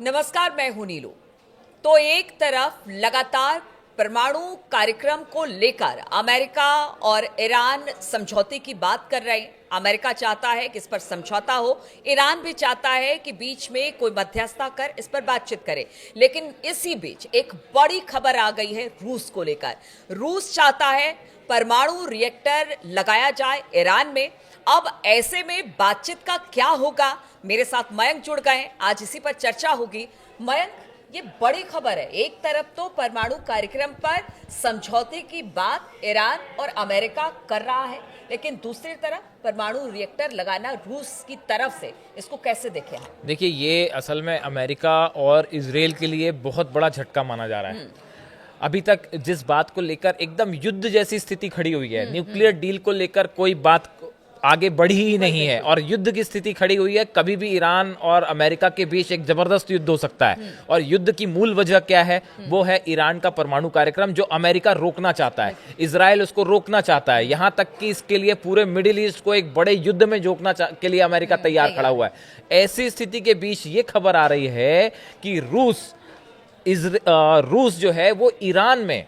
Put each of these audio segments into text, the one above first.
नमस्कार, मैं हूं नीलू। तो एक तरफ लगातार परमाणु कार्यक्रम को लेकर अमेरिका और ईरान समझौते की बात कर रहे हैं। अमेरिका चाहता है कि इस पर समझौता हो, ईरान भी चाहता है कि बीच में कोई मध्यस्थता कर इस पर बातचीत करे। लेकिन इसी बीच एक बड़ी खबर आ गई है रूस को लेकर। रूस चाहता है परमाणु रिएक्टर लगाया जाए ईरान में। अब ऐसे में बातचीत का क्या होगा? मेरे साथ मयंक जुड़ गए हैं, आज इसी पर चर्चा होगी। मयंक, ये बड़ी खबर है। एक तरफ तो परमाणु कार्यक्रम पर समझौते की बात ईरान और अमेरिका कर रहा है, लेकिन दूसरी तरफ परमाणु रिएक्टर लगाना रूस की तरफ से, इसको कैसे देखें आप? देखिए, ये असल में अमेरिका और इजराइल के लिए बहुत बड़ा झटका माना जा रहा है। अभी तक जिस बात को लेकर एकदम युद्ध जैसी स्थिति खड़ी हुई है, न्यूक्लियर डील को लेकर कोई बात आगे बढ़ी ही नहीं है और युद्ध की स्थिति खड़ी हुई है। कभी भी ईरान और अमेरिका के बीच एक जबरदस्त युद्ध हो सकता है। और युद्ध की मूल वजह क्या है? वो है ईरान का परमाणु कार्यक्रम, जो अमेरिका रोकना चाहता है। इजराइल उसको रोकना चाहता है, यहां तक कि इसके लिए पूरे मिडिल ईस्ट को एक बड़े युद्ध में झोंकना के लिए अमेरिका तैयार खड़ा हुआ है। ऐसी स्थिति के बीच ये खबर आ रही है कि रूस जो है वो ईरान में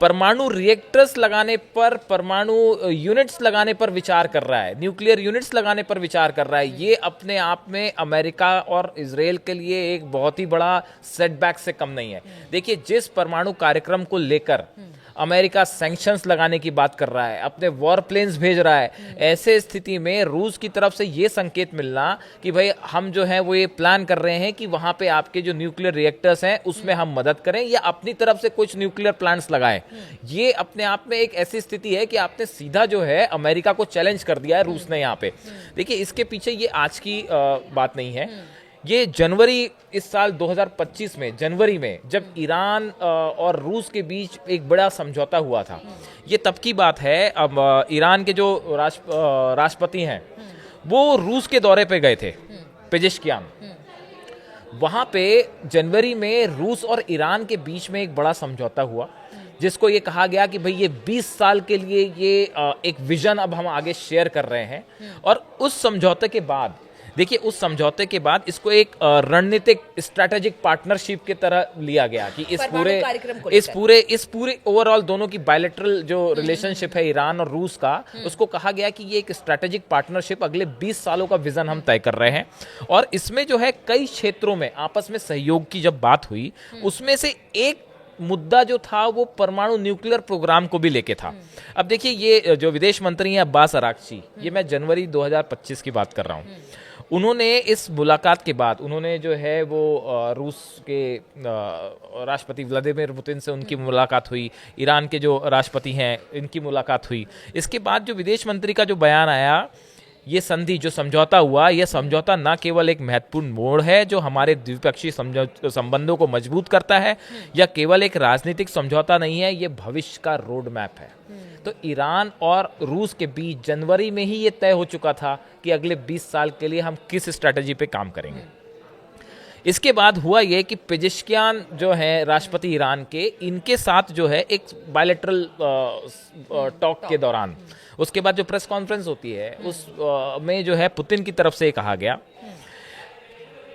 परमाणु रिएक्टर्स लगाने पर, परमाणु यूनिट्स लगाने पर विचार कर रहा है, न्यूक्लियर यूनिट्स लगाने पर विचार कर रहा है। ये अपने आप में अमेरिका और इजराइल के लिए एक बहुत ही बड़ा सेटबैक से कम नहीं है। देखिए, जिस परमाणु कार्यक्रम को लेकर अमेरिका सैंक्शंस लगाने की बात कर रहा है, अपने वॉर प्लेन्स भेज रहा है, ऐसे स्थिति में रूस की तरफ से ये संकेत मिलना कि भाई हम जो है वो ये प्लान कर रहे हैं कि वहां पे आपके जो न्यूक्लियर रिएक्टर्स हैं उसमें हम मदद करें या अपनी तरफ से कुछ न्यूक्लियर प्लांट्स लगाएं। ये अपने आप में एक ऐसी स्थिति है कि आपने सीधा जो है अमेरिका को चैलेंज कर दिया है रूस ने यहाँ पे। देखिए, इसके पीछे ये आज की बात नहीं है। ये जनवरी इस साल 2025 में जनवरी में जब ईरान और रूस के बीच एक बड़ा समझौता हुआ था, ये तब की बात है। अब ईरान के जो राष्ट्रपति हैं वो रूस के दौरे पे गए थे, पेजेश्कियान। वहां पे जनवरी में रूस और ईरान के बीच में एक बड़ा समझौता हुआ, जिसको ये कहा गया कि भाई ये 20 साल के लिए ये एक विजन अब हम आगे शेयर कर रहे हैं। और उस समझौते के बाद, देखिए, उस समझौते के बाद इसको एक रणनीतिक स्ट्रैटेजिक पार्टनरशिप की तरह लिया गया कि इस पूरे ओवरऑल दोनों की बायलैटरल जो रिलेशनशिप है ईरान और रूस का, उसको कहा गया कि ये एक स्ट्रैटेजिक पार्टनरशिप अगले 20 सालों का विजन हम तय कर रहे हैं। और इसमें जो है कई क्षेत्रों में आपस में सहयोग की जब बात हुई, उसमें से एक मुद्दा जो था वो परमाणु न्यूक्लियर प्रोग्राम को भी लेके था। अब देखिए, ये जो विदेश मंत्री हैं अब्बास अराक्ची, ये मैं जनवरी 2025 की बात कर रहा हूँ। उन्होंने इस मुलाकात के बाद उन्होंने जो है वो रूस के राष्ट्रपति व्लादिमीर पुतिन से उनकी मुलाकात हुई, ईरान के जो राष्ट्रपति हैं इनकी मुलाकात हुई। इसके बाद जो विदेश मंत्री का जो बयान आया, ये संधि जो समझौता हुआ, यह समझौता न केवल एक महत्वपूर्ण मोड़ है जो हमारे द्विपक्षीय संबंधों को मजबूत करता है, या केवल एक राजनीतिक समझौता नहीं है, ये भविष्य का रोड मैप है। तो ईरान और रूस के बीच जनवरी में ही ये तय हो चुका था कि अगले 20 साल के लिए हम किस स्ट्रैटेजी पे काम करेंगे। इसके बाद हुआ ये कि पेजेश्कियान जो है राष्ट्रपति ईरान के, इनके साथ जो है एक बायलैटरल टॉक के दौरान, उसके बाद जो प्रेस कॉन्फ्रेंस होती है उस में जो है पुतिन की तरफ से कहा गया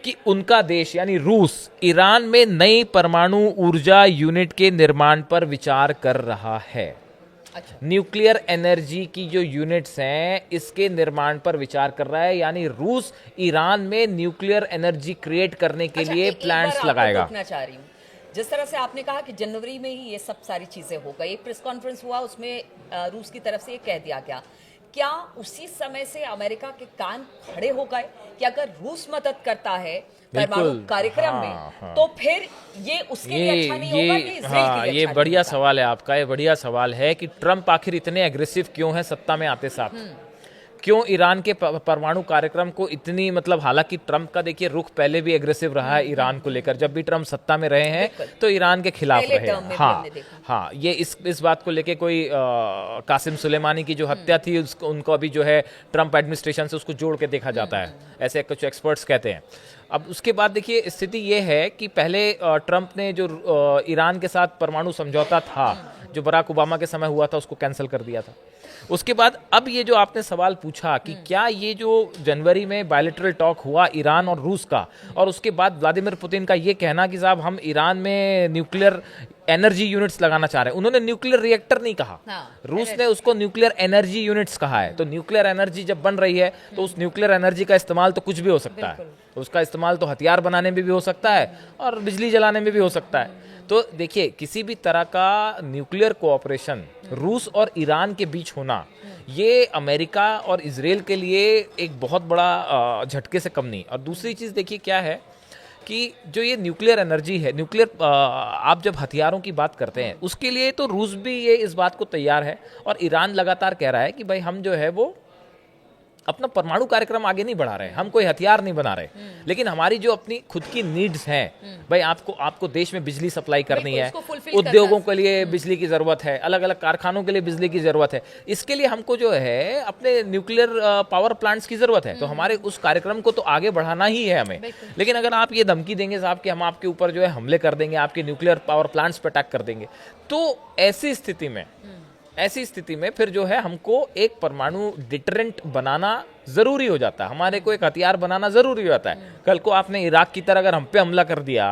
कि उनका देश यानी रूस ईरान में नई परमाणु ऊर्जा यूनिट के निर्माण पर विचार कर रहा है। अच्छा। न्यूक्लियर एनर्जी की जो यूनिट्स हैं इसके निर्माण पर विचार कर रहा है, यानी रूस ईरान में न्यूक्लियर एनर्जी क्रिएट करने के लिए प्लांट्स लगाएगा। चाह रही हूँ, जिस तरह से आपने कहा कि जनवरी में ही ये सब सारी चीजें हो गई, प्रेस कॉन्फ्रेंस हुआ, उसमें रूस की तरफ से ये कह दिया गया, क्या उसी समय से अमेरिका के कान खड़े हो गए कि अगर रूस मदद करता है परमाणु कार्यक्रम में, तो फिर ये उसके लिए अच्छा नहीं होगा कि इजराइल के लिए ये अच्छा बढ़िया नहीं होगा? सवाल है आपका। ये बढ़िया सवाल है कि ट्रंप आखिर इतने एग्रेसिव क्यों है सत्ता में आते साथ। क्यों ईरान के परमाणु कार्यक्रम को इतनी, मतलब हालांकि ट्रंप का देखिए रुख पहले भी एग्रेसिव रहा है ईरान को लेकर, जब भी ट्रंप सत्ता में रहे हैं तो ईरान के खिलाफ रहे। हाँ, ये इस बात को लेके कोई कासिम सुलेमानी की जो हत्या थी उनको अभी जो है ट्रंप एडमिनिस्ट्रेशन से उसको जोड़ के देखा जाता है, ऐसे कुछ एक्सपर्ट्स कहते हैं। अब उसके बाद देखिए स्थिति ये है कि पहले ट्रंप ने जो ईरान के साथ परमाणु समझौता था, जो बराक ओबामा के समय हुआ था उसको कैंसिल कर दिया था। उसके बाद अब ये जो आपने सवाल पूछा कि क्या ये जो जनवरी में बायलैटरल टॉक हुआ ईरान और रूस का, और उसके बाद व्लादिमीर पुतिन का ये कहना कि साहब हम ईरान में न्यूक्लियर एनर्जी यूनिट्स लगाना चाह रहे हैं, उन्होंने न्यूक्लियर रिएक्टर नहीं कहा, रूस ने उसको न्यूक्लियर एनर्जी यूनिट्स कहा है। तो न्यूक्लियर एनर्जी जब बन रही है तो उस न्यूक्लियर एनर्जी का इस्तेमाल तो कुछ भी हो सकता है, उसका इस्तेमाल तो हथियार बनाने में भी हो सकता है और बिजली जलाने में भी हो सकता है। तो देखिए किसी भी तरह का न्यूक्लियर कोऑपरेशन रूस और ईरान के बीच होना, ये अमेरिका और इजराइल के लिए एक बहुत बड़ा झटके से कम नहीं। और दूसरी चीज़ देखिए क्या है कि जो ये न्यूक्लियर एनर्जी है, न्यूक्लियर आप जब हथियारों की बात करते हैं उसके लिए तो रूस भी ये इस बात को तैयार है, और ईरान लगातार कह रहा है कि भाई हम जो है वो अपना परमाणु कार्यक्रम आगे नहीं बढ़ा रहे, हम कोई हथियार नहीं बना रहे, लेकिन हमारी जो अपनी खुद की नीड्स हैं, भाई आपको देश में बिजली सप्लाई करनी है, उद्योगों के लिए बिजली की जरूरत है, अलग अलग कारखानों के लिए बिजली की जरूरत है, इसके लिए हमको जो है अपने न्यूक्लियर पावर प्लांट्स की जरूरत है। तो हमारे उस कार्यक्रम को तो आगे बढ़ाना ही है हमें। लेकिन अगर आप ये धमकी देंगे साहब कि हम आपके ऊपर जो है हमले कर देंगे, आपके न्यूक्लियर पावर प्लांट्स पर अटैक कर देंगे, तो ऐसी स्थिति में फिर जो है हमको एक परमाणु डिटरेंट बनाना जरूरी हो जाता है, हमारे को एक हथियार बनाना जरूरी हो जाता है। कल को आपने इराक की तरह अगर हम पे हमला कर दिया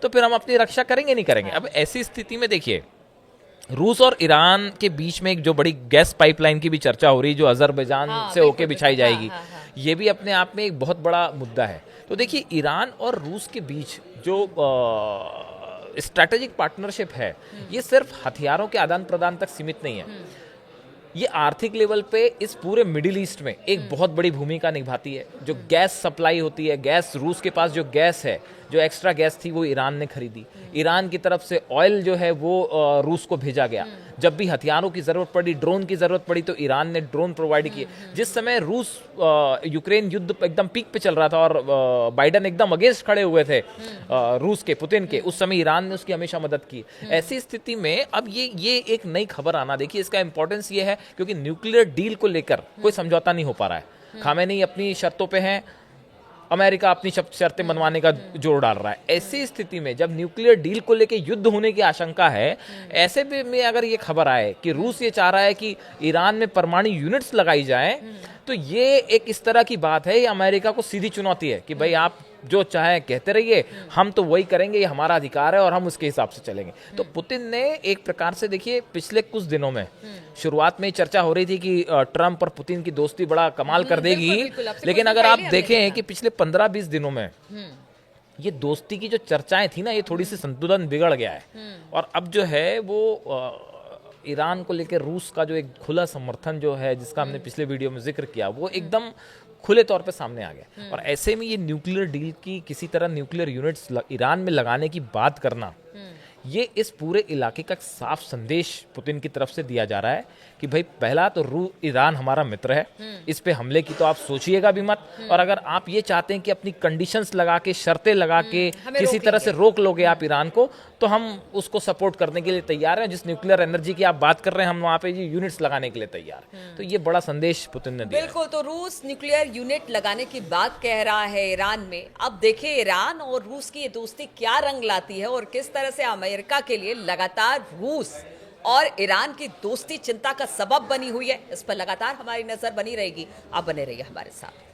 तो फिर हम अपनी रक्षा करेंगे नहीं करेंगे। अब ऐसी स्थिति में देखिए रूस और ईरान के बीच में एक जो बड़ी गैस पाइपलाइन की भी चर्चा हो रही, जो अजरबैजान से होके बिछाई जाएगी, ये भी अपने आप में एक बहुत बड़ा मुद्दा है। तो देखिए ईरान और रूस के बीच जो स्ट्रैटेजिक पार्टनरशिप है, ये सिर्फ हथियारों के आदान प्रदान तक सीमित नहीं है, ये आर्थिक लेवल पे इस पूरे मिडिल ईस्ट में एक बहुत बड़ी भूमिका निभाती है। जो गैस सप्लाई होती है, गैस, रूस के पास जो गैस है, जो एक्स्ट्रा गैस थी वो ईरान ने खरीदी, ईरान की तरफ से ऑयल जो है वो रूस को भेजा गया। जब भी हथियारों की जरूरत पड़ी, ड्रोन की जरूरत पड़ी, तो ईरान ने ड्रोन प्रोवाइड किए। जिस समय रूस यूक्रेन युद्ध एकदम पीक पे चल रहा था और बाइडन एकदम अगेंस्ट खड़े हुए थे रूस के, पुतिन के, उस समय ईरान ने उसकी हमेशा मदद की। ऐसी स्थिति में अब ये एक नई खबर आना, देखिए इसका इंपॉर्टेंस ये है क्योंकि न्यूक्लियर डील को लेकर कोई समझौता नहीं हो पा रहा है। खामेनी अपनी शर्तों पे हैं, अमेरिका अपनी शर्तें मनवाने का जोर डाल रहा है। ऐसी स्थिति में जब न्यूक्लियर डील को लेकर युद्ध होने की आशंका है, ऐसे में अगर ये खबर आए कि रूस ये चाह रहा है कि ईरान में परमाणु यूनिट्स लगाई जाए, तो ये एक इस तरह की बात है, ये अमेरिका को सीधी चुनौती है कि भाई आप जो चाहे कहते रहिए, हम तो वही करेंगे, ये हमारा अधिकार है और हम उसके हिसाब से चलेंगे। तो पुतिन ने एक प्रकार से देखिए पिछले कुछ दिनों में शुरुआत में चर्चा हो रही थी कि ट्रंप और पुतिन की दोस्ती बड़ा कमाल कर देगी, लेकिन अगर आप देखें कि पिछले 15-20 दिनों में ये दोस्ती की जो चर्चाएं थी ना, ये थोड़ी सी संतुलन बिगड़ गया है। और अब जो है वो ईरान को लेकर रूस का जो एक खुला समर्थन जो है, जिसका हमने पिछले वीडियो में जिक्र किया, वो एकदम खुले तौर पे सामने आ गया। और ऐसे में ये न्यूक्लियर डील की किसी तरह न्यूक्लियर यूनिट्स ईरान में लगाने की बात करना, ये इस पूरे इलाके का साफ संदेश पुतिन की तरफ से दिया जा रहा है कि भाई पहला तो ईरान हमारा मित्र है, इस पे हमले की तो आप सोचिएगा भी मत। और अगर आप ये चाहते हैं कि अपनी कंडीशंस लगा के, शर्तें लगा के किसी तरह से रोक लोगे आप ईरान को, तो हम उसको सपोर्ट करने के लिए तैयार हैं। जिस न्यूक्लियर एनर्जी की आप बात कर रहे हैं, हम वहां पे यूनिट्स लगाने के लिए तैयार हैं। तो ये बड़ा संदेश पुतिन ने दिया। बिल्कुल, तो रूस न्यूक्लियर यूनिट लगाने की बात कह रहा है ईरान में। अब देखिए ईरान और रूस की ये दोस्ती क्या रंग लाती है और किस तरह से अमेरिका के लिए लगातार रूस और ईरान की दोस्ती चिंता का सबब बनी हुई है। इस पर लगातार हमारी नजर बनी रहेगी। आप बने रहिए हमारे साथ।